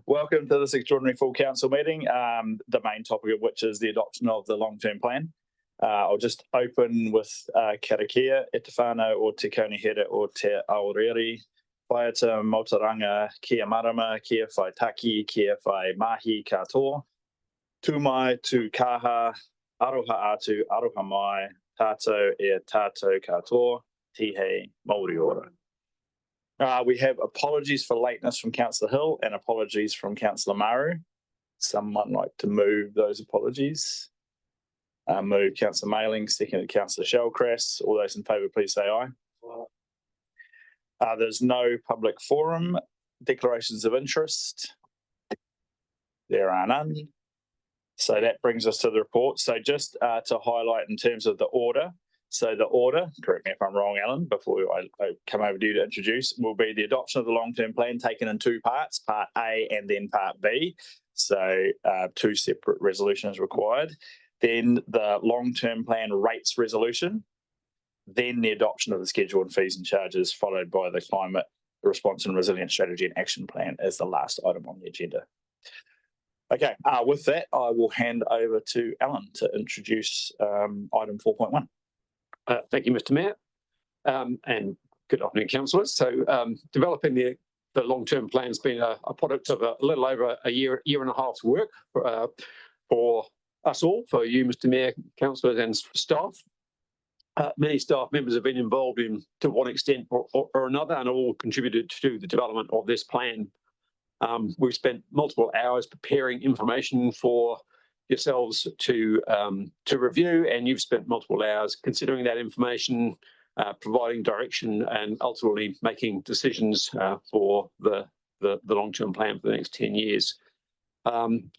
Welcome to this extraordinary full council meeting, the main topic of which is the adoption of the long-term plan. I'll just open with karakia, e te whānau o te kaunihere o te aorere, whaia te Motoranga kia marama, kia whai taki, kia whai mahi katoa, tū mai tū kaha, aroha atu, aroha mai, tātou e tātou katoa, tihei Māori ora. We have apologies for lateness from Councillor Hill and apologies from Councillor Maru. Someone like to move those apologies? Move Councillor Mailing, seconded Councillor Shellcrass. All those in favour, please say aye. There's no public forum. Declarations of interest. There are none. So that brings us to the report. So just to highlight in terms of the order. So the order, correct me if I'm wrong, Alan, before I come over to you to introduce, will be the adoption of the long-term plan taken in two parts, part A and then part B. So two separate resolutions required. Then the long-term plan rates resolution, then the adoption of the schedule and fees and charges, followed by the climate response and resilience strategy and action plan as the last item on the agenda. Okay, with that, I will hand over to Alan to introduce item 4.1. Thank you, Mr. Mayor, and good afternoon, councillors. So developing the long-term plan has been a product of a little over a year and a half's work for us all, for you, Mr. Mayor, councillors and staff. Many staff members have been involved in, to one extent or another, and all contributed to the development of this plan. We've spent multiple hours preparing information for yourselves to review, and you've spent multiple hours considering that information, providing direction, and ultimately making decisions for the long-term plan for the next 10 years.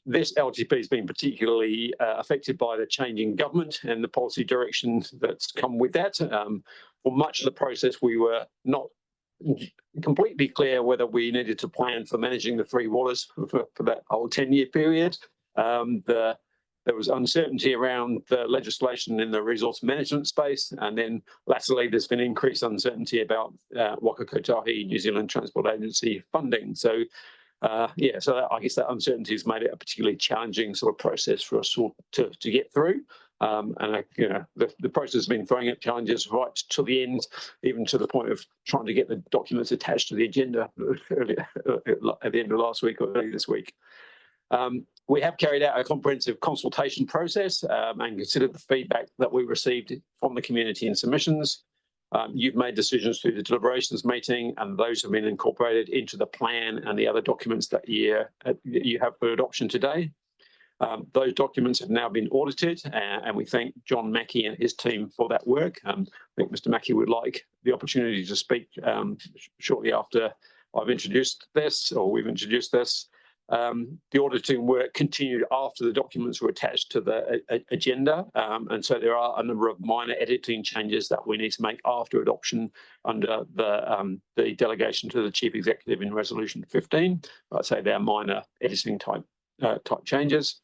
This LTP has been particularly affected by the changing government and the policy direction that's come with that. For much of the process, we were not completely clear whether we needed to plan for managing the three waters for that whole 10-year period. There was uncertainty around the legislation in the resource management space, and then latterly there's been increased uncertainty about Waka Kotahi New Zealand Transport Agency funding. So so I guess that uncertainty has made it a particularly challenging sort of process for us all to get through. The process has been throwing up challenges right to the end, even to the point of trying to get the documents attached to the agenda at the end of last week or early this week. We have carried out a comprehensive consultation process and considered the feedback that we received from the community and submissions. You've made decisions through the deliberations meeting, and those have been incorporated into the plan and the other documents that you have for adoption today. Those documents have now been audited, and we thank John Mackey and his team for that work. I think Mr. Mackey would like the opportunity to speak shortly after I've introduced this, or we've introduced this. The auditing work continued after the documents were attached to the agenda, and so there are a number of minor editing changes that we need to make after adoption under the delegation to the Chief Executive in Resolution 15. I'd say they're minor editing type changes.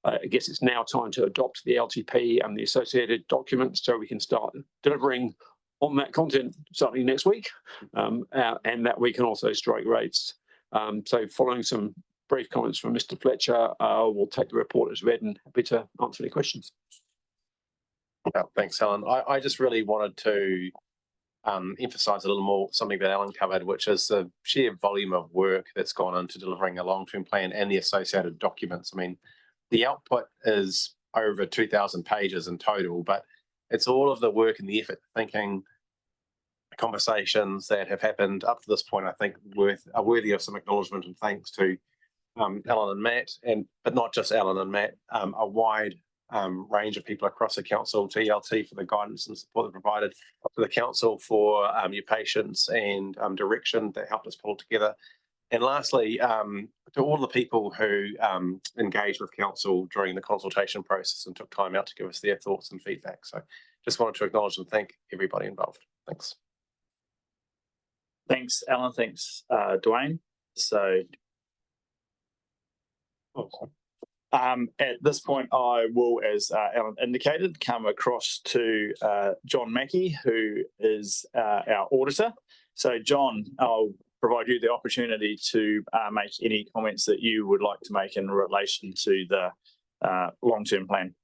I guess it's now time to adopt the LTP and the associated documents so we can start delivering on that content starting next week, and that we can also strike rates. So following some brief comments from Mr. Fletcher, we'll take the report as read and happy to answer any questions. Thanks, Alan. I just really wanted to emphasise a little more something that Alan covered, which is the sheer volume of work that's gone into delivering a long-term plan and the associated documents. I mean, the output is over 2,000 pages in total, but it's all of the work and the effort, thinking, conversations that have happened up to this point, I think are worthy of some acknowledgement and thanks to Alan and Matt, but not just Alan and Matt, a wide range of people across the council, TLT for the guidance and support they provided, up to the council for your patience and direction that helped us pull together. And lastly, to all the people who engaged with council during the consultation process and took time out to give us their thoughts and feedback. So just wanted to acknowledge and thank everybody involved. Thanks. Thanks, Alan. Thanks, Dwayne. So at this point, I will, as Alan indicated, come across to John Mackey, who is our auditor. So, John, I'll provide you the opportunity to make any comments that you would like to make in relation to the long-term plan.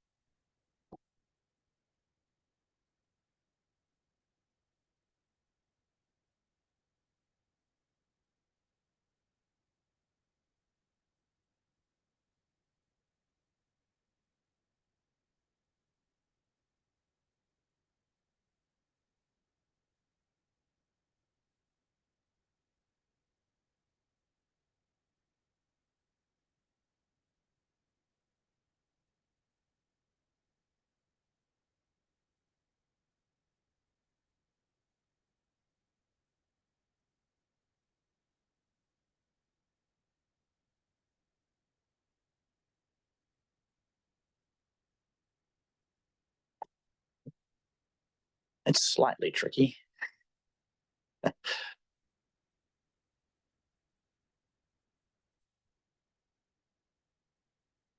It's slightly tricky.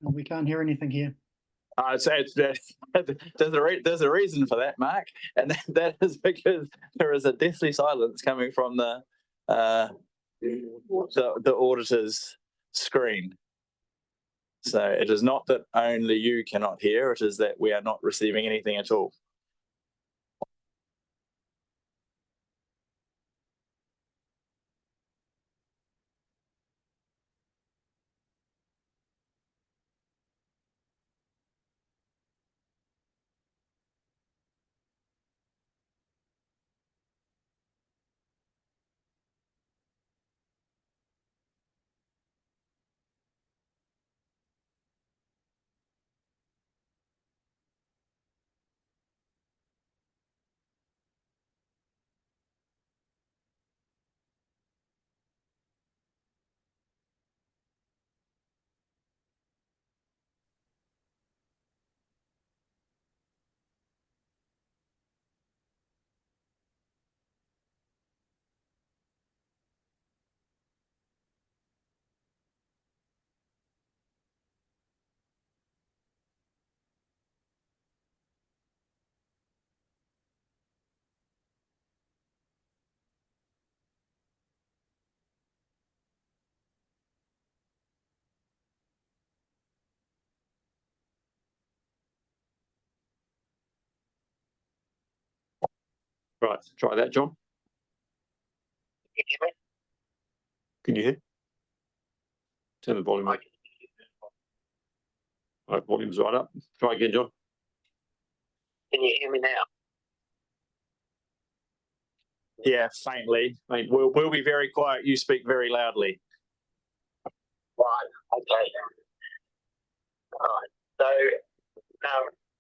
We can't hear anything here. So there's a reason for that, Mark, and that is because there is a deathly silence coming from the auditor's screen. So it is not that only you cannot hear; it is that we are not receiving anything at all. Right, try that, John. Can you hear? Turn the volume up. Right, volume's right up. Try again, John. Can you hear me now? Yeah, faintly. We'll be very quiet. You speak very loudly. Right, okay. All right. So,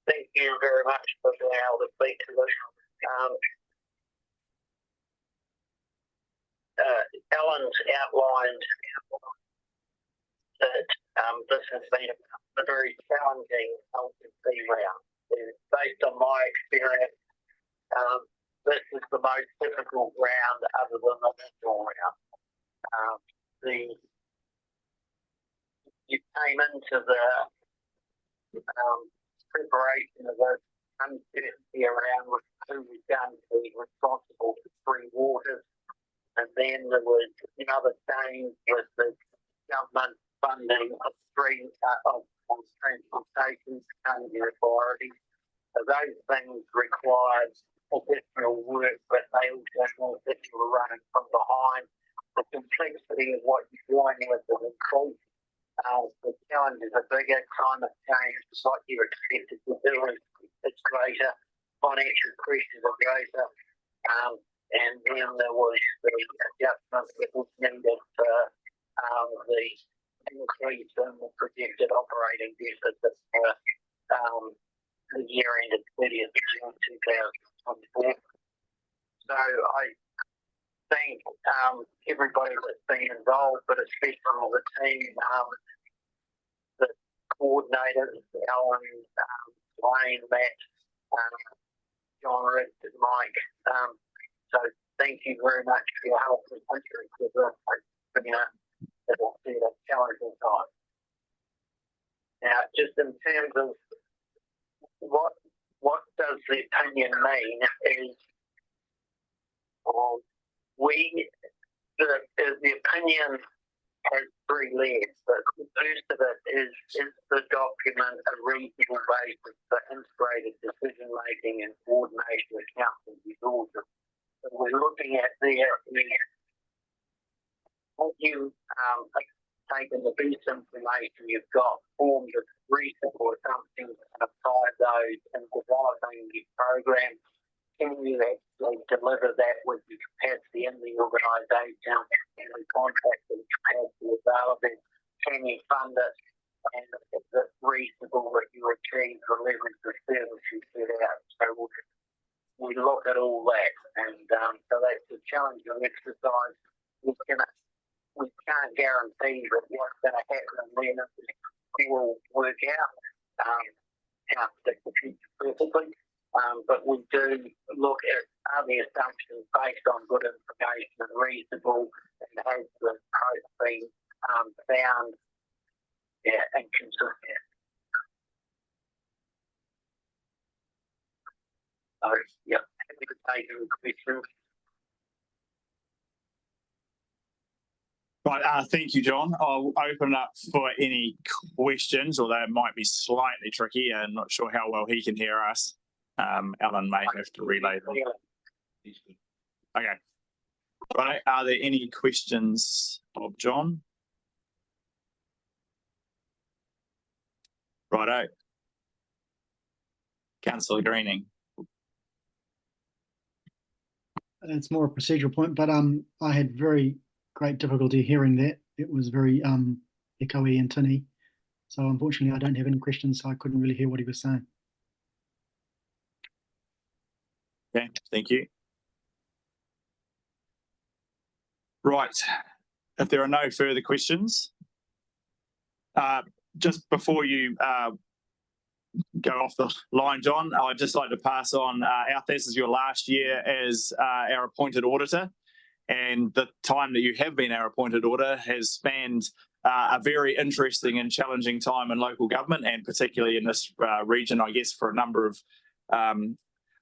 thank you very much for being able to speak to this. Alan's outlined that this has been a very challenging LTC round. Based on my experience, this is the most difficult round other than the national round. You came into the preparation of the uncertainty around who was going to be responsible for Three Waters, and then there was another change with the government funding of transportation change authorities. So those things required additional work, but they also more additional running from behind. The complexity of what you're dealing with is increased. The challenge is a bigger. Climate change is what you're expected to do. It's greater. Financial pressures are greater. And then there was the adjustment that was needed for the increase in the projected operating deficit for the year ended 30th of June 2024. So I thank everybody that's been involved, but especially the team, the coordinators, Alan, Wayne, Matt, John, Rick, and Mike. So thank you very much for your help and interest with this. It'll be a challenging time. Now, just in terms of what does the opinion mean is the opinion has three layers. The first of it is the document a reasonable basis for integrated decision making and coordination with council resources. So we're looking at there have you taken the best information you've got, formed of reasonable assumptions and applied those in developing the program. Can you actually deliver that with the capacity in the organisation and the contract and capacity available? Can you fund it? And is it reasonable that you achieve the levels of service you set out? So we look at all that, and so that's a challenging exercise. We can't guarantee that what's going to happen and when it will work out. Can't predict the future perfectly. But we do look at are the assumptions based on good information and reasonable, and has the approach been found and consistent. So, yeah, happy to take any questions. Right, thank you, John. I'll open up for any questions, although it might be slightly tricky and not sure how well he can hear us. Alan may have to relay them. Okay. Right, are there any questions of John? Righto. Councillor Greening. It's more a procedural point, but I had very great difficulty hearing that. It was very echoey and tinny. So unfortunately I don't have any questions, so I couldn't really hear what he was saying. Okay, thank you. Right, if there are no further questions, just before you go off the line, John, I'd just like to pass on, this is your last year as our appointed auditor, and the time that you have been our appointed auditor has spanned a very interesting and challenging time in local government, and particularly in this region, I guess, for a number of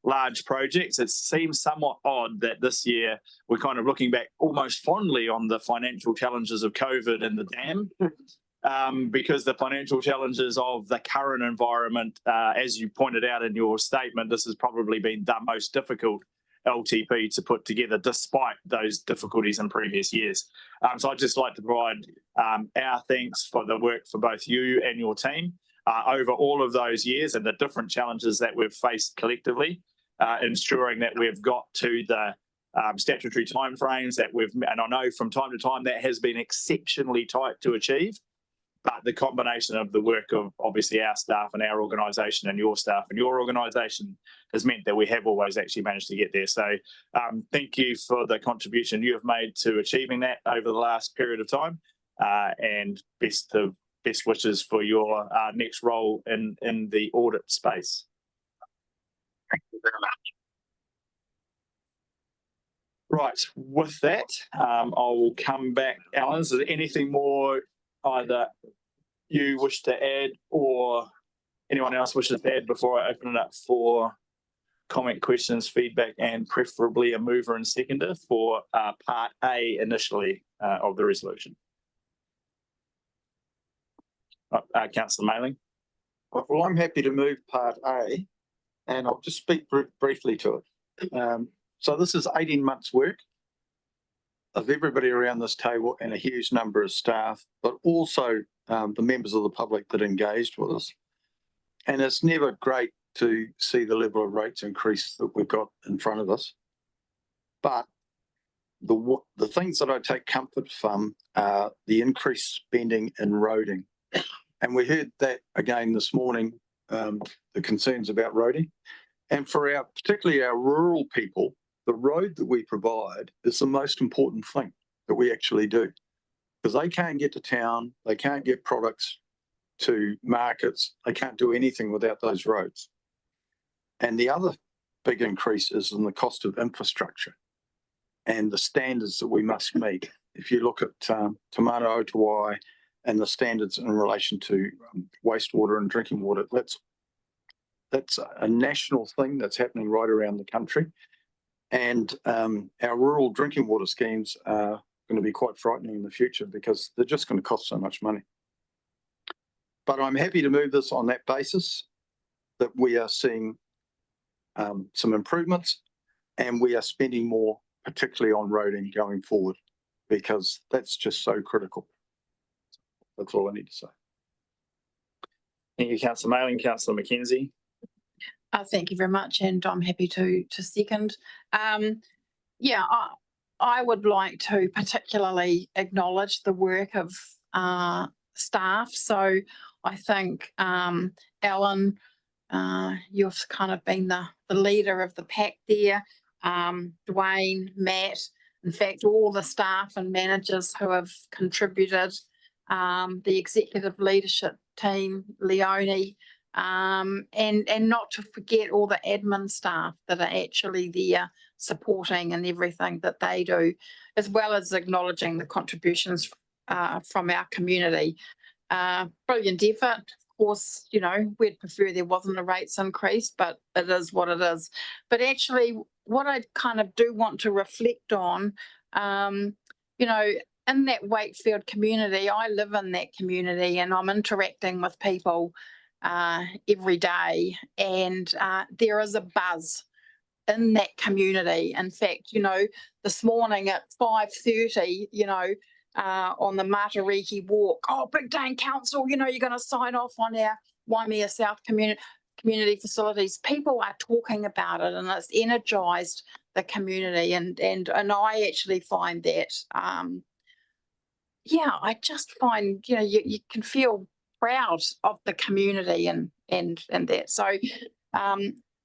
large projects. It seems somewhat odd that this year we're kind of looking back almost fondly on the financial challenges of COVID and the dam, because the financial challenges of the current environment, as you pointed out in your statement, this has probably been the most difficult LTP to put together despite those difficulties in previous years. So I'd just like to provide our thanks for the work for both you and your team over all of those years and the different challenges that we've faced collectively, ensuring that we've got to the statutory timeframes that and I know from time to time that has been exceptionally tight to achieve, but the combination of the work of obviously our staff and our organisation and your staff and your organisation has meant that we have always actually managed to get there. So thank you for the contribution you have made to achieving that over the last period of time, and best wishes for your next role in the audit space. Thank you very much. Right, with that, I will come back. Alan, is there anything more either you wish to add or anyone else wishes to add before I open it up for comment, questions, feedback, and preferably a mover and seconder for part A initially of the resolution? Councillor Mailing. Well, I'm happy to move part A, and I'll just speak briefly to it. So this is 18 months' work of everybody around this table and a huge number of staff, but also the members of the public that engaged with us. And it's never great to see the level of rates increase that we've got in front of us. But the things that I take comfort from are the increased spending in roading. And we heard that again this morning, the concerns about roading. And for particularly our rural people, the road that we provide is the most important thing that we actually do, because they can't get to town, they can't get products to markets, they can't do anything without those roads. And the other big increase is in the cost of infrastructure and the standards that we must meet. If you look at Te Mana o Te Wai and the standards in relation to wastewater and drinking water, that's a national thing that's happening right around the country. And our rural drinking water schemes are going to be quite frightening in the future because they're just going to cost so much money. But I'm happy to move this on that basis that we are seeing some improvements and we are spending more, particularly on roading going forward, because that's just so critical. That's all I need to say. Thank you, Councillor Mailing. Councillor McKenzie. Thank you very much, and I'm happy to second. Yeah, I would like to particularly acknowledge the work of staff. So I think, Alan, you've kind of been the leader of the pack there. Dwayne, Matt, in fact, all the staff and managers who have contributed, the executive leadership team, Leonie, and not to forget all the admin staff that are actually there supporting and everything that they do, as well as acknowledging the contributions from our community. Brilliant effort. Of course, you know, we'd prefer there wasn't a rates increase, but it is what it is. But actually, what I kind of do want to reflect on, you know, in that Wakefield community, I live in that community and I'm interacting with people every day, and there is a buzz in that community. In fact, you know, this morning at 5:30, you know, on the Matariki walk, oh, Big Day in Council, you know, you're going to sign off on our Waimea South community facilities. People are talking about it, and it's energised the community, and I actually find that, yeah, I just find, you know, you can feel proud of the community and that. So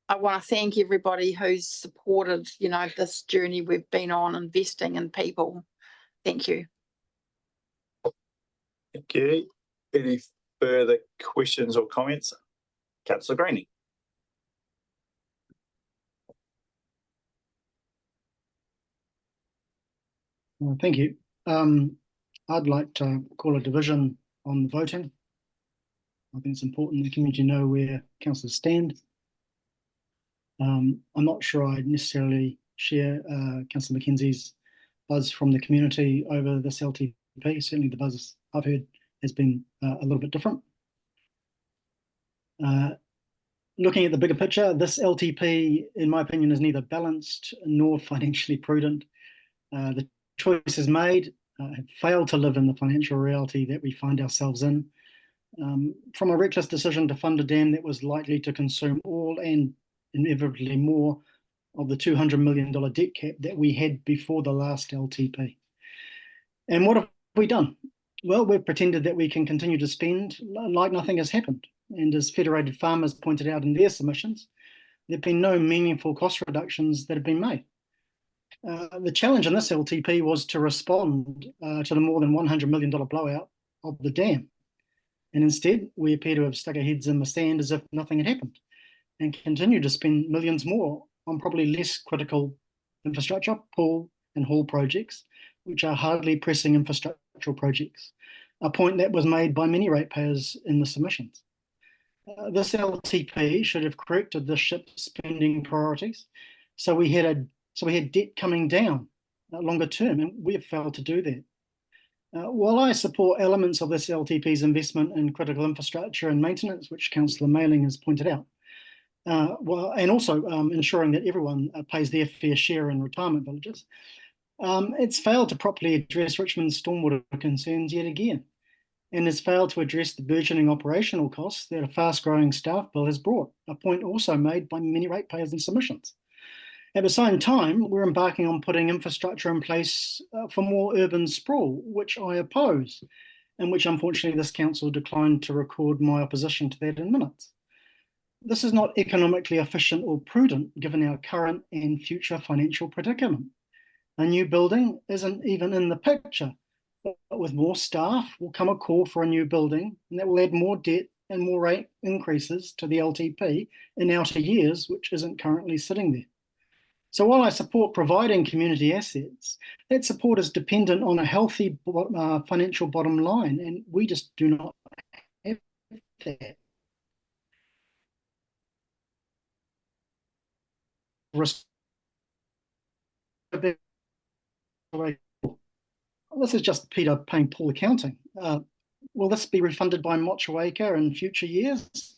I want to thank everybody who's supported, you know, this journey we've been on, investing in people. Thank you. Thank you. Any further questions or comments? Councillor Greenie. Well, thank you. I'd like to call a division on the voting. I think it's important the community know where councillors stand. I'm not sure I necessarily share Councillor McKenzie's buzz from the community over this LTP. Certainly the buzz I've heard has been a little bit different. Looking at the bigger picture, this LTP, in my opinion, is neither balanced nor financially prudent. The choices made have failed to live in the financial reality that we find ourselves in. From a reckless decision to fund a dam that was likely to consume all and inevitably more of the $200 million debt cap that we had before the last LTP. And what have we done? Well, we've pretended that we can continue to spend like nothing has happened. And as Federated Farmers pointed out in their submissions, there have been no meaningful cost reductions that have been made. The challenge in this LTP was to respond to the more than $100 million blowout of the dam. And instead, we appear to have stuck our heads in the sand as if nothing had happened and continue to spend millions more on probably less critical infrastructure, pull and haul projects, which are hardly pressing infrastructural projects, a point that was made by many ratepayers in the submissions. This LTP should have corrected the ship spending priorities, so we had debt coming down longer term, and we have failed to do that. While I support elements of this LTP's investment in critical infrastructure and maintenance, which Councillor Mailing has pointed out, and also ensuring that everyone pays their fair share in retirement villages, it's failed to properly address Richmond's stormwater concerns yet again, and has failed to address the burgeoning operational costs that a fast-growing staff bill has brought, a point also made by many ratepayers in submissions. At the same time, we're embarking on putting infrastructure in place for more urban sprawl, which I oppose, and which unfortunately this council declined to record my opposition to that in minutes. This is not economically efficient or prudent given our current and future financial predicament. A new building isn't even in the picture, but with more staff will come a call for a new building, and that will add more debt and more rate increases to the LTP in outer years, which isn't currently sitting there. So while I support providing community assets, that support is dependent on a healthy financial bottom line, and we just do not have that. this is just Peter paying Paul accounting. Will this be refunded by Motueka in future years,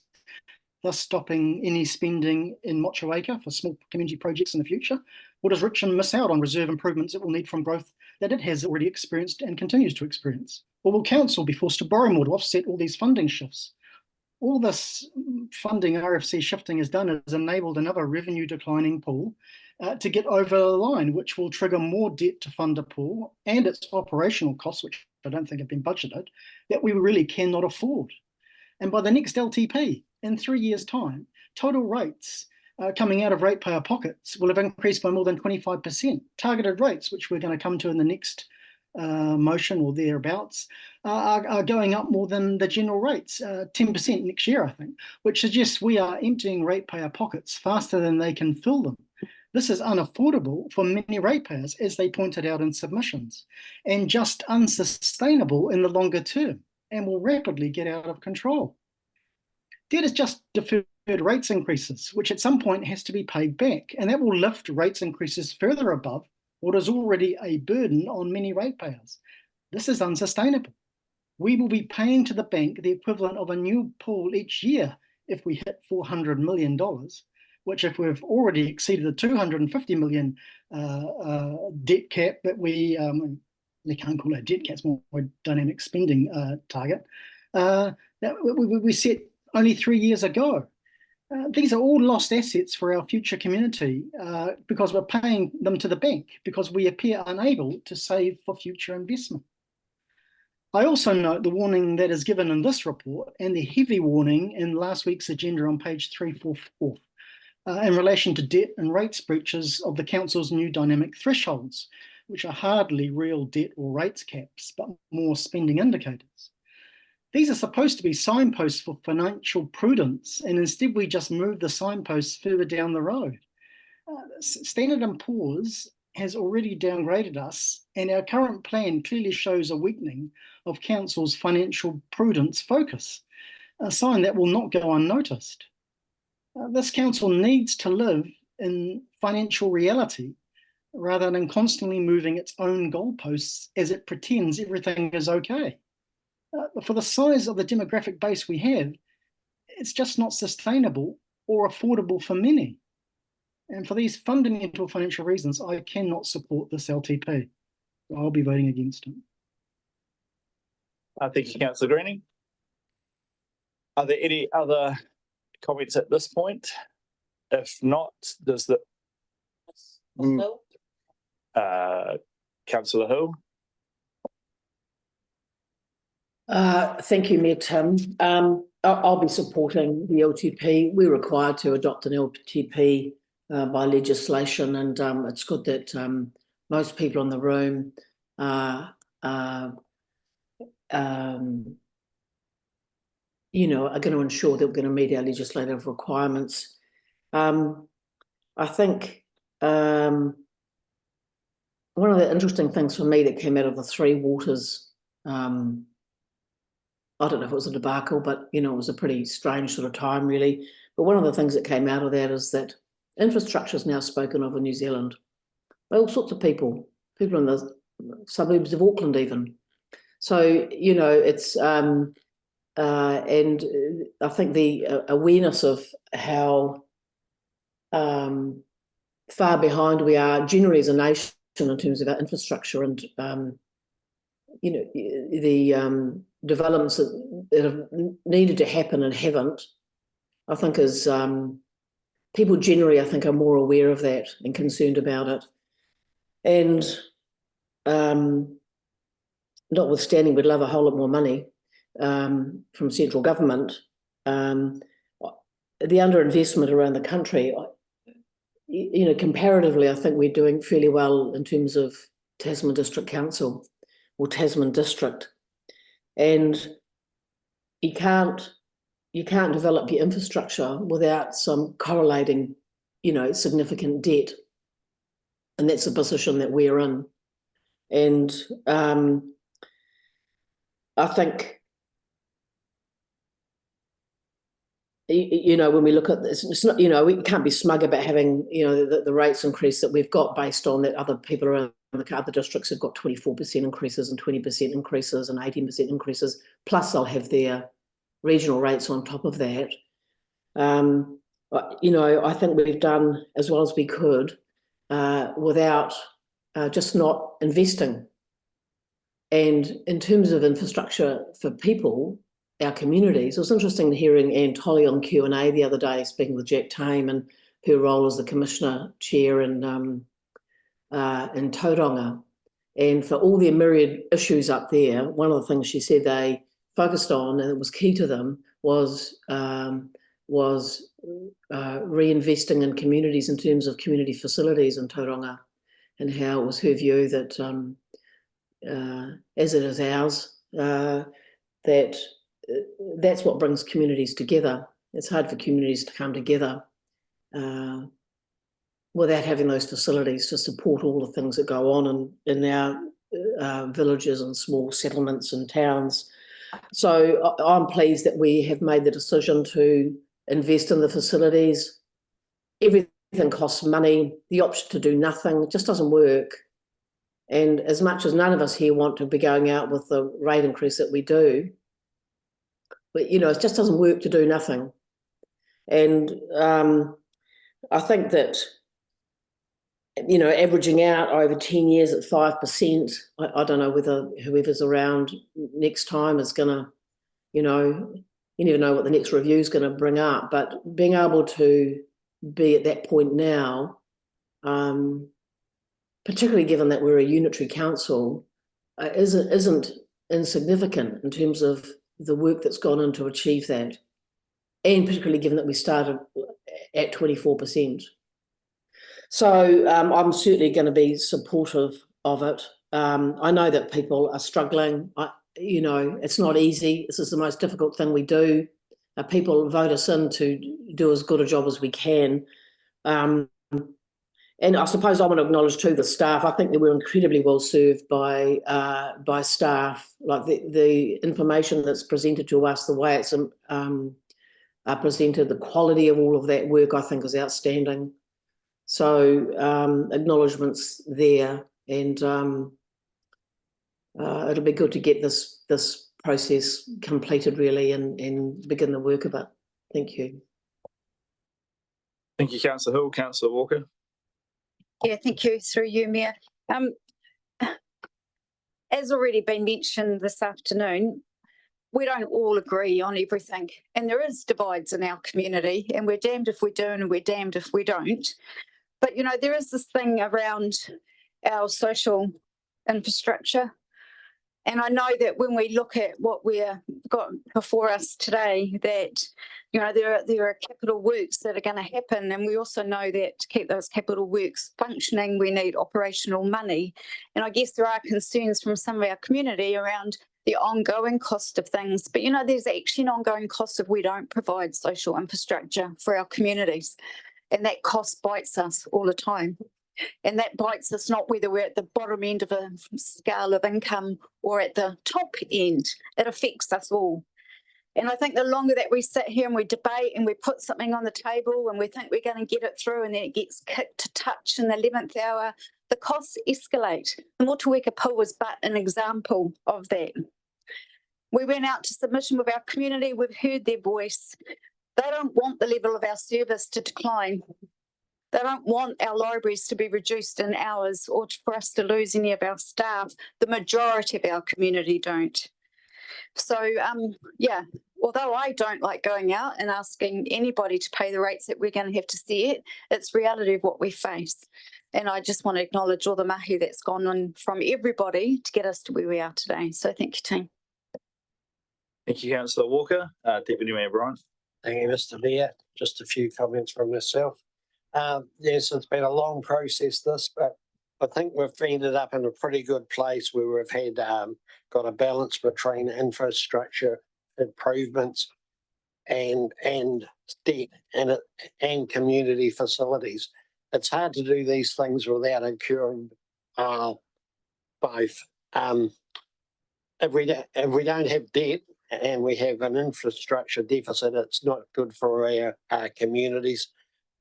thus stopping any spending in Motueka for small community projects in the future? Or does Richmond miss out on reserve improvements it will need from growth that it has already experienced and continues to experience? Or will council be forced to borrow more to offset all these funding shifts? All this funding RFC shifting has done is enabled another revenue declining pool to get over the line, which will trigger more debt to fund a pool and its operational costs, which I don't think have been budgeted, that we really cannot afford. And by the next LTP, in 3 years' time, total rates coming out of ratepayer pockets will have increased by more than 25%. Targeted rates, which we're going to come to in the next motion or thereabouts, are going up more than the general rates, 10% next year, I think, which suggests we are emptying ratepayer pockets faster than they can fill them. This is unaffordable for many ratepayers, as they pointed out in submissions, and just unsustainable in the longer term, and will rapidly get out of control. Debt is just deferred rates increases, which at some point has to be paid back, and that will lift rates increases further above what is already a burden on many ratepayers. This is unsustainable. We will be paying to the bank the equivalent of a new pool each year if we hit $400 million, which if we've already exceeded the 250 million debt cap that we can't call it debt cap, it's more dynamic spending target, that we set only 3 years ago. These are all lost assets for our future community because we're paying them to the bank because we appear unable to save for future investment. I also note the warning that is given in this report and the heavy warning in last week's agenda on page 344 in relation to debt and rates breaches of the council's new dynamic thresholds, which are hardly real debt or rates caps, but more spending indicators. These are supposed to be signposts for financial prudence, and instead we just move the signposts further down the road. Standard & Poor's has already downgraded us, and our current plan clearly shows a weakening of Council's financial prudence focus, a sign that will not go unnoticed. This Council needs to live in financial reality rather than constantly moving its own goalposts as it pretends everything is okay. For the size of the demographic base we have, it's just not sustainable or affordable for many. And for these fundamental financial reasons, I cannot support this LTP. I'll be voting against it. Thank you, Councillor Greening. Are there any other comments at this point? If not, does the Councillor Hill? Thank you, Mayor Tim. I'll be supporting the LTP. We're required to adopt an LTP by legislation, and it's good that most people in the room are going to ensure that we're going to meet our legislative requirements. I think one of the interesting things for me that came out of the Three Waters, I don't know if it was a debacle, but it was a pretty strange sort of time, really. But one of the things that came out of that is that infrastructure is now spoken of in New Zealand by all sorts of people in the suburbs of Auckland even. So, it's and I think the awareness of how far behind we are generally as a nation in terms of our infrastructure and the developments that have needed to happen and haven't, I think is people generally, I think, are more aware of that and concerned about it. And notwithstanding, we'd love a whole lot more money from central government. The underinvestment around the country, comparatively, I think we're doing fairly well in terms of Tasman District Council or Tasman District. And you can't develop your infrastructure without some correlating, significant debt. And that's the position that we're in. And I think, when we look at this, it's not, we can't be smug about having, the rates increase that we've got based on that other people around the other districts have got 24% increases and 20% increases and 18% increases, plus they'll have their regional rates on top of that. You know, I think we've done as well as we could without just not investing. And in terms of infrastructure for people, our communities, it was interesting hearing Anne Tolley on Q&A the other day, speaking with Jack Tame and her role as the Commissioner Chair in Tauranga. And for all their myriad issues up there, one of the things she said they focused on, and it was key to them, was reinvesting in communities in terms of community facilities in Tauranga, and how it was her view that, as it is ours, that's what brings communities together. It's hard for communities to come together without having those facilities to support all the things that go on in our villages and small settlements and towns. So I'm pleased that we have made the decision to invest in the facilities. Everything costs money. The option to do nothing just doesn't work. And as much as none of us here want to be going out with the rate increase that we do, but, you know, it just doesn't work to do nothing. And I think that, you know, averaging out over 10 years at 5%, I don't know whether whoever's around next time is going to, you know, you never know what the next review is going to bring up, but being able to be at that point now, particularly given that we're a unitary council, isn't insignificant in terms of the work that's gone in to achieve that, and particularly given that we started at 24%. So I'm certainly going to be supportive of it. I know that people are struggling. You know, it's not easy. This is the most difficult thing we do. People vote us in to do as good a job as we can. And I suppose I want to acknowledge too the staff. I think that we're incredibly well served by staff. Like the information that's presented to us, the way it's presented, the quality of all of that work, I think is outstanding. So acknowledgements there, and it'll be good to get this process completed really and begin the work of it. Thank you. Thank you, Councillor Hill. Councillor Walker. Yeah, thank you. Through you, Mayor. As already been mentioned this afternoon, we don't all agree on everything, and there is divides in our community, and we're damned if we do and we're damned if we don't. But, you know, there is this thing around our social infrastructure. And I know that when we look at what we've got before us today, that, you know, there are capital works that are going to happen. And we also know that to keep those capital works functioning, we need operational money. And I guess there are concerns from some of our community around the ongoing cost of things. But, you know, there's actually an ongoing cost if we don't provide social infrastructure for our communities. And that cost bites us all the time. And that bites us not whether we're at the bottom end of a scale of income or at the top end. It affects us all. And I think the longer that we sit here and we debate and we put something on the table and we think we're going to get it through and then it gets kicked to touch in the 11th hour, the costs escalate. The Motueka Pill was but an example of that. We went out to submission with our community. We've heard their voice. They don't want the level of our service to decline. They don't want our libraries to be reduced in hours or for us to lose any of our staff. The majority of our community don't. So, yeah, although I don't like going out and asking anybody to pay the rates that we're going to have to see it, it's reality of what we face. And I just want to acknowledge all the mahi that's gone on from everybody to get us to where we are today. So thank you, team. Thank you, Councillor Walker. Deputy Mayor Bryan. Thank you, Mr. Mayor. Just a few comments from myself. Yes, it's been a long process, this, but I think we've ended up in a pretty good place where we've had got a balance between infrastructure improvements and debt and community facilities. It's hard to do these things without incurring both. If we don't have debt and we have an infrastructure deficit, it's not good for our communities.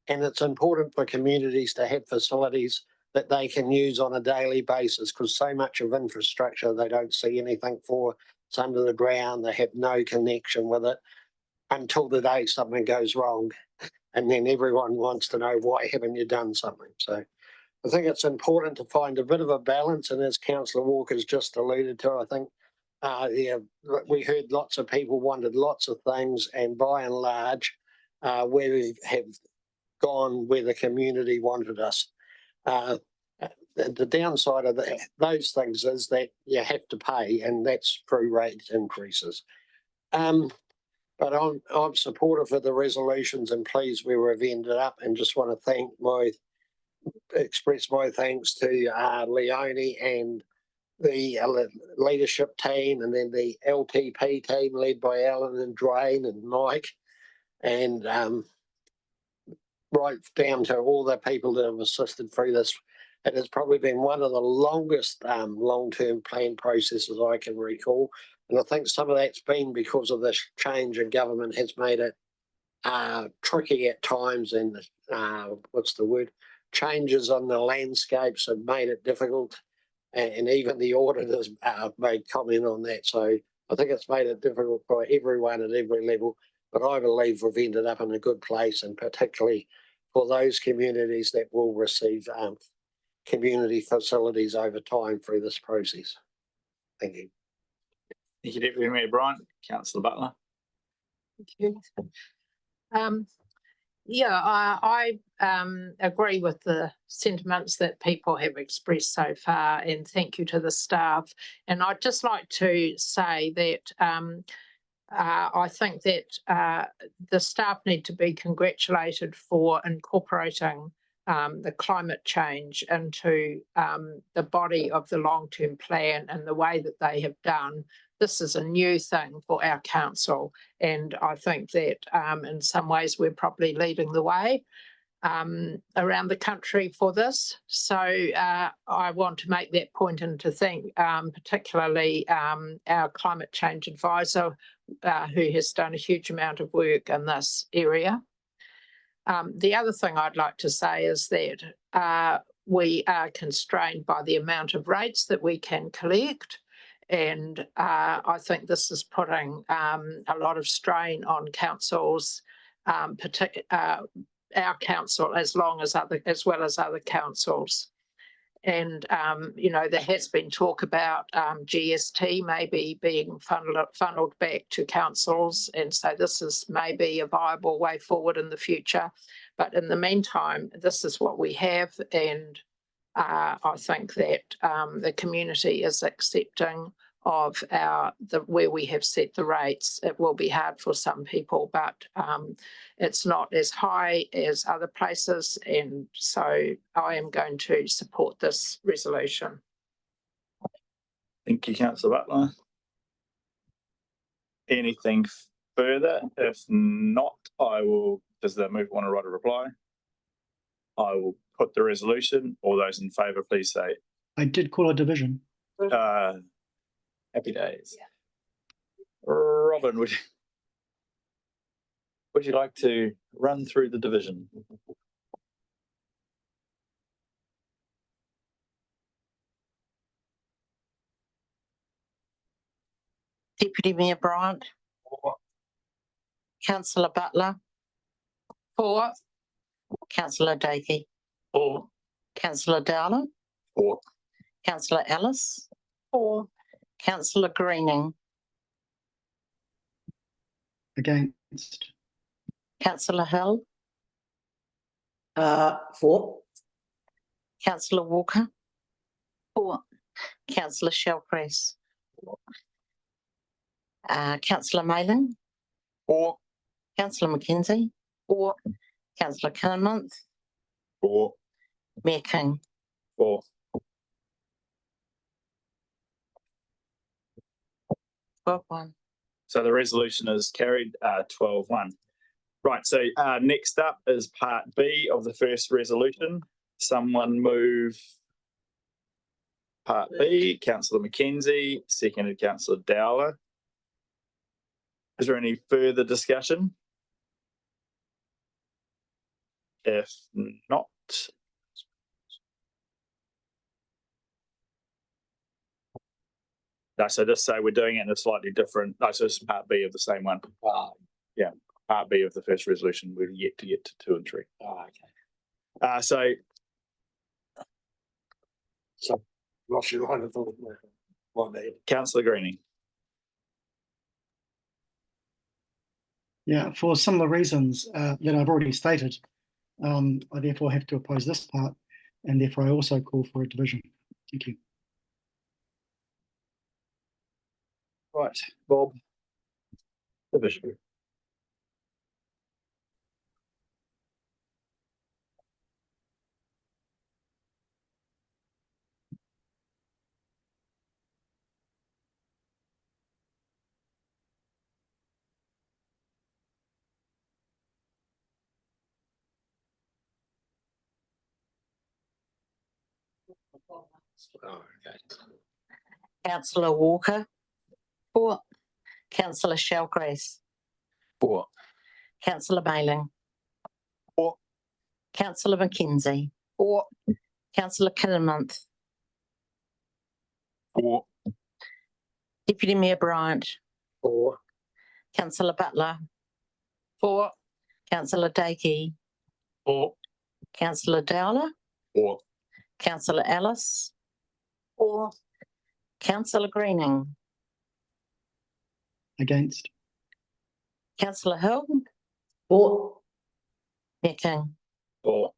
And it's important for communities to have facilities that they can use on a daily basis, because so much of infrastructure they don't see anything for. It's under the ground, they have no connection with it until the day something goes wrong. And then everyone wants to know, why haven't you done something? So I think it's important to find a bit of a balance. And as Councillor Walker's just alluded to, I think we heard lots of people wanted lots of things, and by and large, we have gone where the community wanted us. The downside of those things is that you have to pay, and that's through rate increases. But I'm supportive of the resolutions and pleased where we've ended up, and just want to express my thanks to Leonie and the leadership team, and then the LTP team led by Alan and Dwayne and Mike, and right down to all the people that have assisted through this. It has probably been one of the longest long-term plan processes I can recall. And I think some of that's been because of this change in government has made it tricky at times, and changes on the landscapes have made it difficult. And even the auditors made comment on that. So I think it's made it difficult for everyone at every level. But I believe we've ended up in a good place, and particularly for those communities that will receive community facilities over time through this process. Thank you. Thank you, Deputy Mayor Bryant. Councillor Butler. Thank you. I agree with the sentiments that people have expressed so far, and thank you to the staff. And I'd just like to say that I think that the staff need to be congratulated for incorporating the climate change into the body of the long-term plan and the way that they have done. This is a new thing for our council, and I think that in some ways we're probably leading the way around the country for this. So I want to make that point, and to thank particularly our climate change advisor who has done a huge amount of work in this area. The other thing I'd like to say is that we are constrained by the amount of rates that we can collect. And I think this is putting a lot of strain on councils, our council, as well as other councils. And there has been talk about GST maybe being funneled back to councils, and so this is maybe a viable way forward in the future. But in the meantime, this is what we have, and I think that the community is accepting of where we have set the rates. It will be hard for some people, but it's not as high as other places, and so I am going to support this resolution. Thank you, Councillor Butler. Anything further? If not, does the move want to write a reply? I will put the resolution. All those in favour, please say. I did call a division. Happy days. Yeah. Robin, would you like to run through the division? Deputy Mayor Bryant. For. Councillor Butler. For. Councillor Dakey. For. Councillor Dowler. For. Councillor Ellis. For. Councillor Greening. Against. Councillor Hill. For. Councillor Walker. For. Councillor Shellpress. Councillor Mayling. For. Councillor McKenzie. For. Councillor Kinmonth. For. Mayor King. For. 12-1. So the resolution is carried 12-1. Right, so next up is part B of the first resolution. Someone move part B. Councillor McKenzie, seconded Councillor Dowler. Is there any further discussion? If not, No, so just say we're doing it in a slightly different, no, so it's part B of the same one. Yeah, part B of the first resolution. We're yet to get to 2 and 3. Okay. So, lost your line of thought. What there? Councillor Greening. Yeah, for some of the reasons that I've already stated, I therefore have to oppose this part, and therefore I also call for a division. Thank you. Right, Bob. Division. Oh, okay. Councillor Walker, For, Councillor Shalgrace, 4. Councillor Mayling. 4. Councillor Mackenzie, for, Councillor Kinmonth, 4. Deputy Mayor Bryant, 4. Councillor Butler, for, Councillor Dakey, 4. Councillor Dowler, 4. Councillor Ellis, for, Councillor Greening, Against. Councillor Hill, For. Mayor King. 4.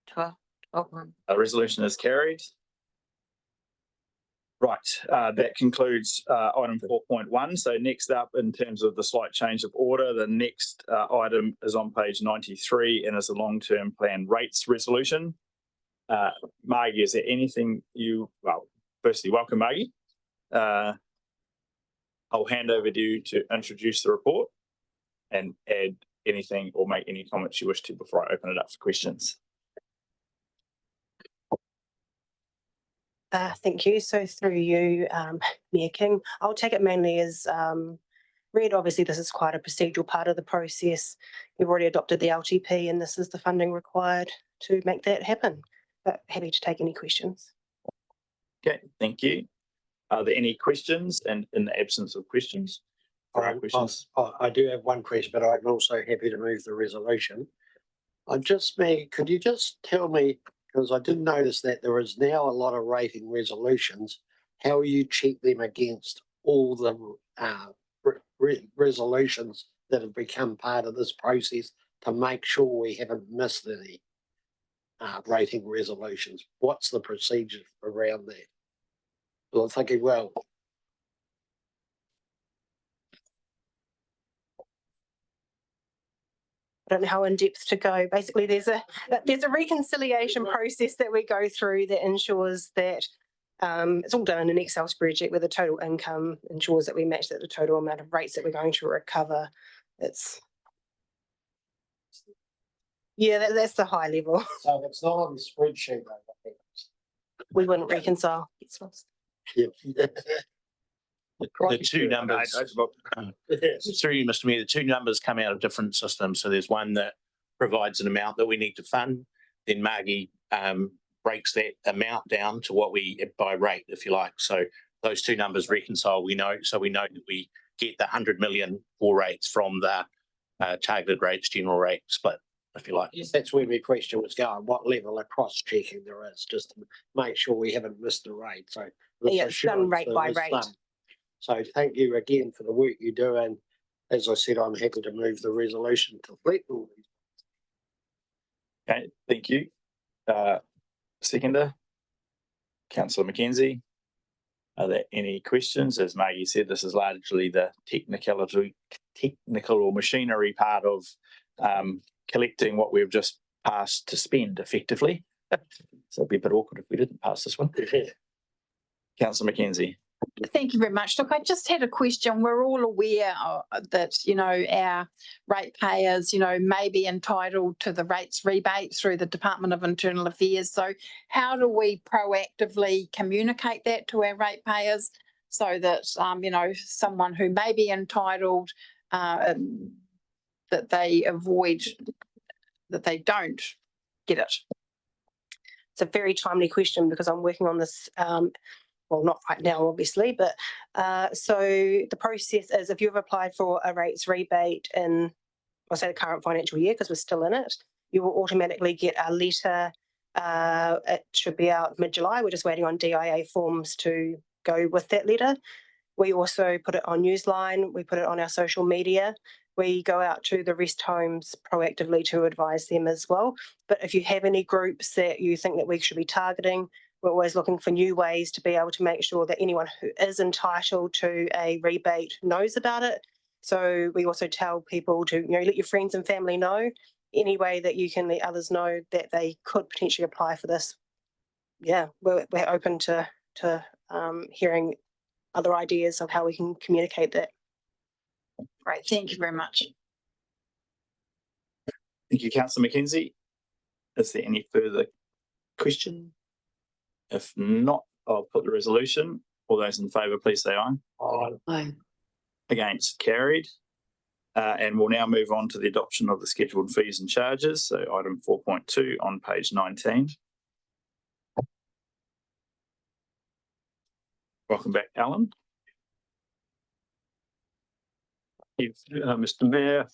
12. A resolution is carried. Right, that concludes item 4.1. So next up, in terms of the slight change of order, the next item is on page 93 and is a long-term plan rates resolution. Margie, is there anything firstly, welcome, Margie. I'll hand over to you to introduce the report and add anything or make any comments you wish to before I open it up for questions. Thank you. So through you, Mayor King, I'll take it mainly as read. Obviously, this is quite a procedural part of the process. You've already adopted the LTP and this is the funding required to make that happen. But happy to take any questions. Okay, thank you. Are there any questions? And in the absence of questions? Questions? I do have one question, but I'm also happy to move the resolution. Could you just tell me, because I did notice that there is now a lot of rating resolutions, how you check them against all the resolutions that have become part of this process to make sure we haven't missed any rating resolutions? What's the procedure around that? Well, I'm thinking, well, I don't know how in depth to go. Basically, there's a reconciliation process that we go through that ensures that it's all done in an Excel spreadsheet where the total income ensures that we match that the total amount of rates that we're going to recover. That's the high level. so it's not on the spreadsheet, I think. We wouldn't reconcile. It's lost. Yeah. The two numbers, through you, Mr. Mayor, the two numbers come out of different systems. So there's one that provides an amount that we need to fund. Then Margie breaks that amount down to what we by rate, if you like. So those two numbers reconcile. We know that we get the 100 million for rates from the targeted rates, general rate split, if you like. Yes, that's where my question was going. What level of cross checking there is, just to make sure we haven't missed a rate. So Yeah, it's done rate by rate. So thank you again for the work you do, and as I said, I'm happy to move the resolution to complete all these. Okay, thank you. Seconder, Councillor Mackenzie. Are there any questions? As Maggie said, this is largely the technical or machinery part of collecting what we've just passed to spend effectively. So it'd be a bit awkward if we didn't pass this one. Councillor Mackenzie. Thank you very much. Look, I just had a question. We're all aware that, our ratepayers, may be entitled to the rates rebate through the Department of Internal Affairs. So how do we proactively communicate that to our ratepayers so that, someone who may be entitled, that they don't get it? It's a very timely question because I'm working on this well, not right now, obviously, but so the process is if you've applied for a rates rebate in, I'll say the current financial year, because we're still in it, you will automatically get a letter. It should be out mid-July. We're just waiting on DIA forms to go with that letter. We also put it on Newsline. We put it on our social media. We go out to the rest homes proactively to advise them as well. But if you have any groups that you think that we should be targeting, we're always looking for new ways to be able to make sure that anyone who is entitled to a rebate knows about it. So we also tell people to, let your friends and family know. Any way that you can let others know that they could potentially apply for this. Yeah, we're open to hearing other ideas of how we can communicate that. Great, thank you very much. Thank you, Councillor McKenzie. Is there any further question? If not, I'll put the resolution. All those in favour, please say aye. Aye. Against, carried. And we'll now move on to the adoption of the scheduled fees and charges. So item 4.2 on page 19. Welcome back, Alan. Mr. Mayor.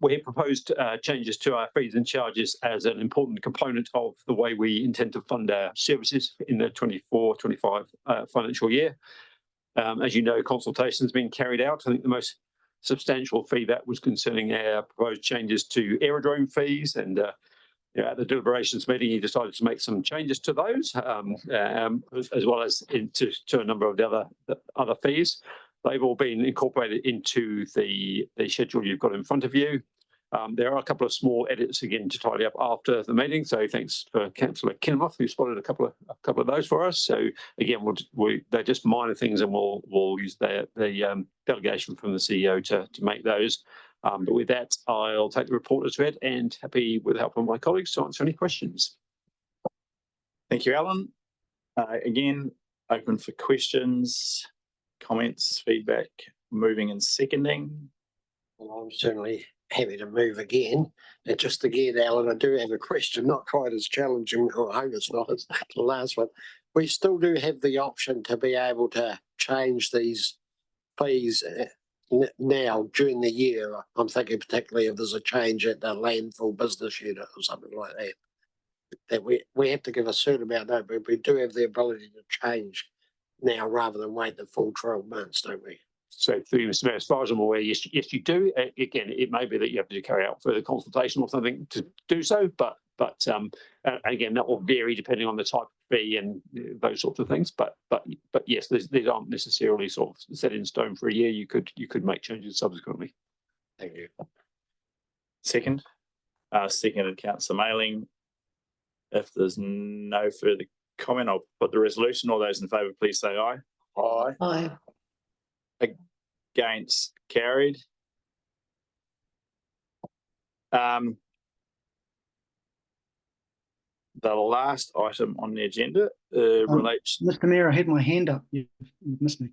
We have proposed changes to our fees and charges as an important component of the way we intend to fund our services in the 24-25 financial year. As you know, consultation has been carried out. I think the most substantial feedback was concerning our proposed changes to aerodrome fees, and at the deliberations meeting, you decided to make some changes to those, as well as to a number of the other fees. They've all been incorporated into the schedule you've got in front of you. There are a couple of small edits again to tidy up after the meeting. So thanks for Councillor Kinmoth, who spotted a couple of those for us. So again, they're just minor things, and we'll use the delegation from the CEO to make those. But with that, I'll take the report as read, and happy with the help of my colleagues to answer any questions. Thank you, Alan. Again, open for questions, comments, feedback, moving and seconding. Well, I'm certainly happy to move again. And just again, Alan, I do have a question, not quite as challenging, or I hope it's not as the last one. We still do have the option to be able to change these fees now during the year. I'm thinking particularly if there's a change at the landfill business unit or something like that. That we have to give a certain amount, but we do have the ability to change now rather than wait the full 12 months, don't we? So through you, Mr. Mayor, as far as I'm aware, yes, you do. Again, it may be that you have to carry out further consultation or something to do so, but again, that will vary depending on the type of fee and those sorts of things. But yes, these aren't necessarily sort of set in stone for a year. You could make changes subsequently. Thank you. Second. Seconded, Councillor Mailing. If there's no further comment, I'll put the resolution. All those in favour, please say aye. Aye. Aye. Against, carried. The last item on the agenda relates. Mr. Mayor, I had my hand up. You've missed me.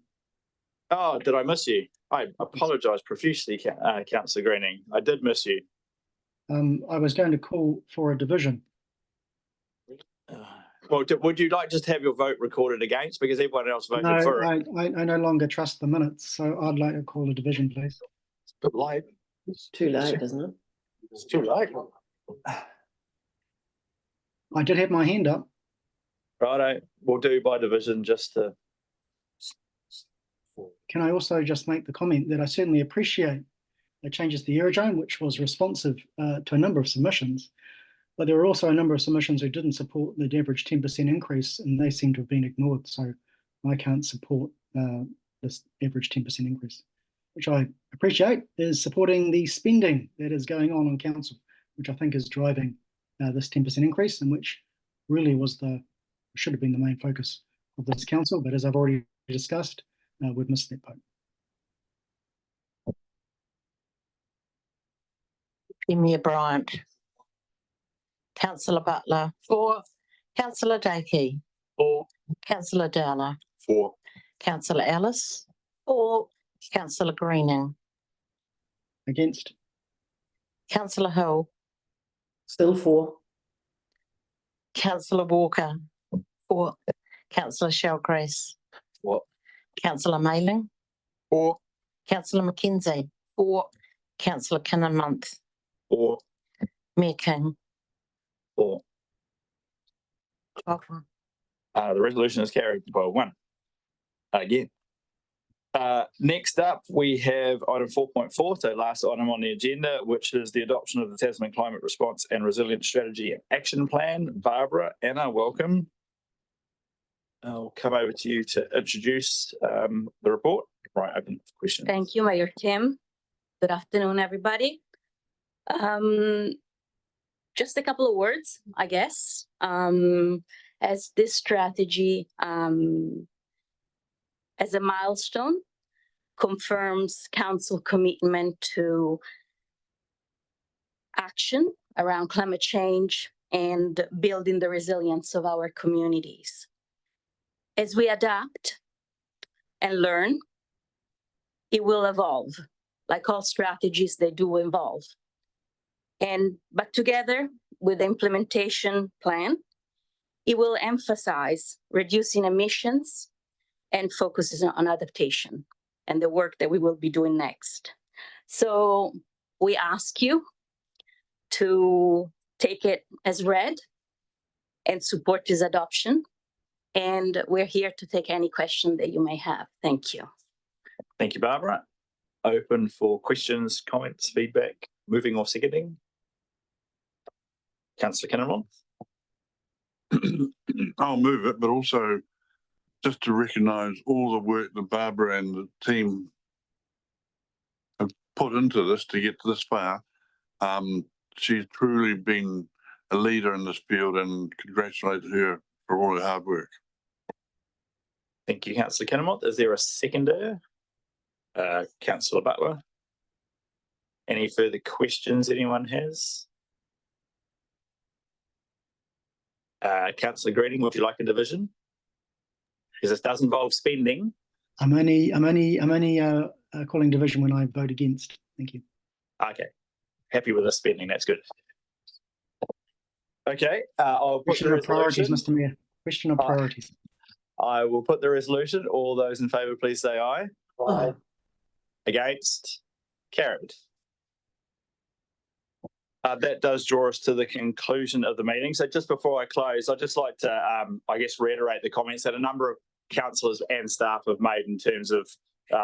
Oh, did I miss you? I apologise profusely, Councillor Greening. I did miss you. I was going to call for a division. Well, would you like just to have your vote recorded against, because everyone else voted for it? I no longer trust the minutes, so I'd like to call a division, please. It's a bit late. It's too late, isn't it? It's too late. I did have my hand up. Righto, we'll do by division just to. Can I also just make the comment that I certainly appreciate the changes to the aerodrome, which was responsive to a number of submissions. But there were also a number of submissions who didn't support the average 10% increase, and they seem to have been ignored. So I can't support this average 10% increase, which I appreciate is supporting the spending that is going on council, which I think is driving this 10% increase, and which really should have been the main focus of this council. But as I've already discussed, we've missed that boat. Premier Bryant. Councillor Butler. For. Councillor Dakey. For. Councillor Dowler. For. Councillor Ellis. For. Councillor Greening. Against. Councillor Hill. Still for. Councillor Walker. For. Councillor Shellgrace, For. Councillor Mayling, For. Councillor McKenzie, For. Councillor Kinnamonth, For. Mayor King. For. The resolution is carried by 1. Again. Next up, we have item 4.4, so last item on the agenda, which is the adoption of the Tasman Climate Response and Resilience Strategy and Action Plan. Barbara, Anna, welcome. I'll come over to you to introduce the report. Right, open for questions. Thank you, Mayor Tim. Good afternoon, everybody. Just a couple of words, I guess. As this strategy, as a milestone, confirms council commitment to action around climate change and building the resilience of our communities. As we adapt and learn, it will evolve. Like all strategies, they do evolve. But together with the implementation plan, it will emphasize reducing emissions and focuses on adaptation and the work that we will be doing next. So we ask you to take it as read and support this adoption. And we're here to take any question that you may have. Thank you. Thank you, Barbara. Open for questions, comments, feedback, moving or seconding. Councillor Kinnamonth. I'll move it, but also just to recognise all the work that Barbara and the team have put into this to get this far. She's truly been a leader in this field, and congratulate her for all her hard work. Thank you, Councillor Kinnamonth. Is there a seconder? Councillor Butler. Any further questions anyone has? Councillor Greening, would you like a division? Because this does involve spending. I'm only calling division when I vote against. Thank you. Okay. Happy with the spending. That's good. Okay. I'll put Question the of priorities, resolution. Mr. Mayor. Question of priorities. I will put the resolution. All those in favour, please say aye. Aye. Against? Carried. That does draw us to the conclusion of the meeting. So just before I close, I'd just like to, I guess, reiterate the comments that a number of councillors and staff have made in terms of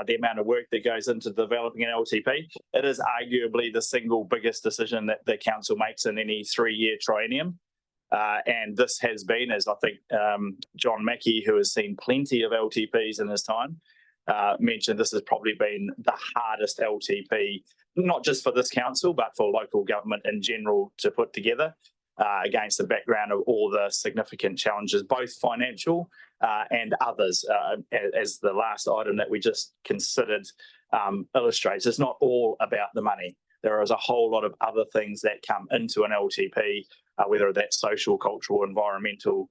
the amount of work that goes into developing an LTP. It is arguably the single biggest decision that the council makes in any 3-year triennium. And this has been, as I think John Mackey, who has seen plenty of LTPs in his time, mentioned, this has probably been the hardest LTP, not just for this council, but for local government in general to put together, against the background of all the significant challenges, both financial and others, as the last item that we just considered illustrates. It's not all about the money. There is a whole lot of other things that come into an LTP, whether that's social, cultural, environmental,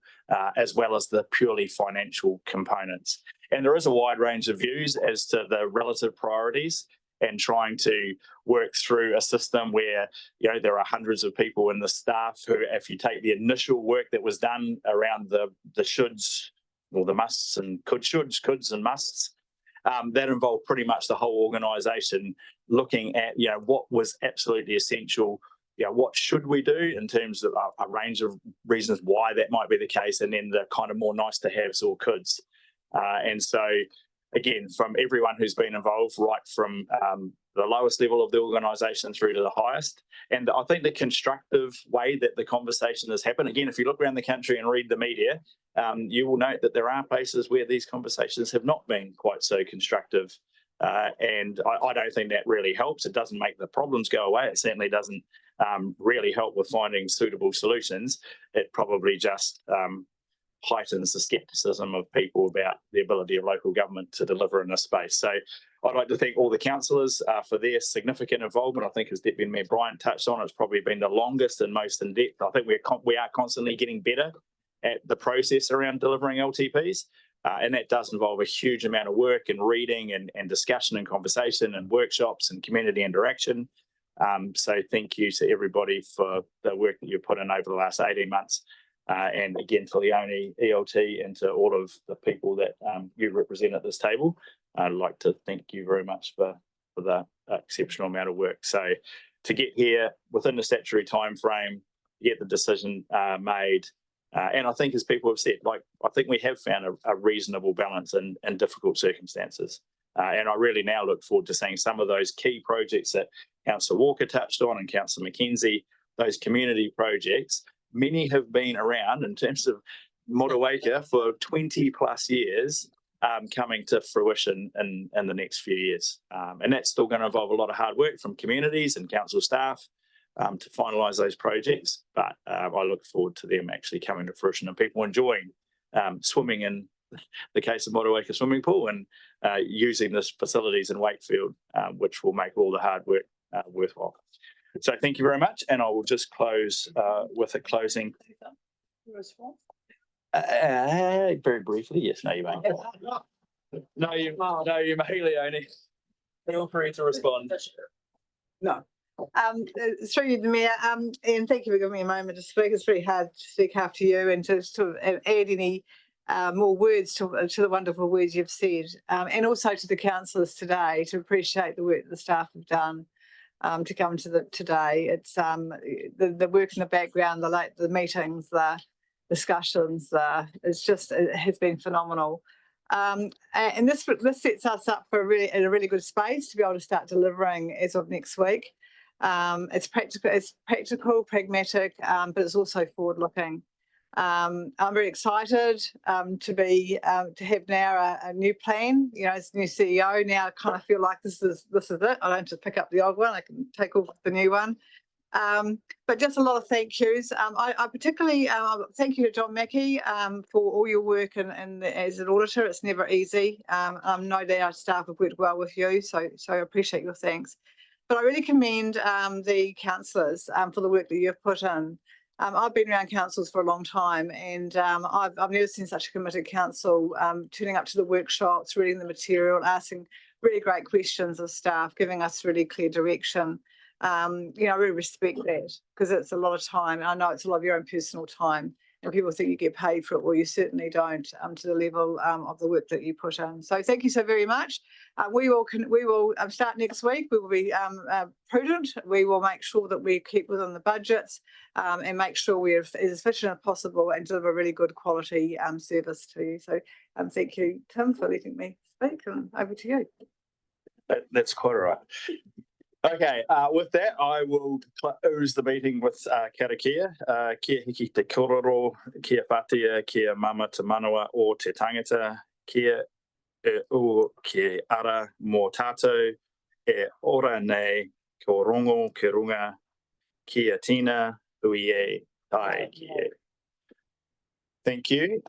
as well as the purely financial components. And there is a wide range of views as to the relative priorities and trying to work through a system where, you know, there are hundreds of people in the staff who, if you take the initial work that was done around the shoulds or the musts and coulds and musts, that involved pretty much the whole organisation looking at, you know, what was absolutely essential, you know, what should we do in terms of a range of reasons why that might be the case, and then the kind of more nice to haves or coulds. And so, again, from everyone who's been involved, right from the lowest level of the organisation through to the highest. And I think the constructive way that the conversation has happened, again, if you look around the country and read the media, you will note that there are places where these conversations have not been quite so constructive. And I don't think that really helps. It doesn't make the problems go away. It certainly doesn't really help with finding suitable solutions. It probably just heightens the scepticism of people about the ability of local government to deliver in this space. So I'd like to thank all the councillors for their significant involvement. I think, as Deputy Mayor Bryant touched on, it's probably been the longest and most in-depth. I think we are constantly getting better at the process around delivering LTPs. And that does involve a huge amount of work and reading and discussion and conversation and workshops and community interaction. So thank you to everybody for the work that you've put in over the last 18 months. And again, to Leonie, ELT, and to all of the people that you represent at this table, I'd like to thank you very much for the exceptional amount of work. So to get here within the statutory timeframe, get the decision made, and I think, as people have said, like, I think we have found a reasonable balance in difficult circumstances. And I really now look forward to seeing some of those key projects that Councillor Walker touched on and Councillor McKenzie, those community projects. Many have been around in terms of Motueka for 20 plus years, coming to fruition in the next few years. And that's still going to involve a lot of hard work from communities and council staff to finalise those projects. But I look forward to them actually coming to fruition and people enjoying swimming in the case of Motueka swimming pool and using this facilities in Wakefield, which will make all the hard work worthwhile. So thank you very much, and I will just close with a closing. Very briefly, yes. No, you may. No, you may, Leonie. Feel free to respond. No. Through you, the Mayor, and thank you for giving me a moment to speak. It's very hard to speak after you and to sort of add any more words to the wonderful words you've said, and also to the councillors today, to appreciate the work the staff have done to come to today. It's the work in the background, the meetings, the discussions, it has been phenomenal. And this sets us up for a really good space to be able to start delivering as of next week. It's practical, pragmatic, but it's also forward-looking. I'm very excited to have now a new plan. You know, as new CEO now, I kind of feel like this is it. I don't just pick up the old one; I can take off the new one. But just a lot of thank yous. I particularly thank you to John Mackey for all your work and as an auditor. It's never easy. No doubt our staff have worked well with you, so I appreciate your thanks. But I really commend the councillors for the work that you've put in. I've been around councils for a long time, and I've never seen such a committed council turning up to the workshops, reading the material, asking really great questions of staff, giving us really clear direction. I really respect that because it's a lot of time. I know it's a lot of your own personal time, and people think you get paid for it. Well, you certainly don't to the level of the work that you put in. So thank you so very much. We will start next week. We will be prudent. We will make sure that we keep within the budgets and make sure we're as efficient as possible and deliver really good quality service to you. So thank you, Tim, for letting me speak, and over to you. That's quite all right. Okay, with that, I will close the meeting with karakia. Kia hiki te kororo, kia whatia, kia mama te manawa o te tangata, kia o ke ara mō tātou, e ora nei, ko rongo ke runga, kia tina, hui e tai ki e. Thank you.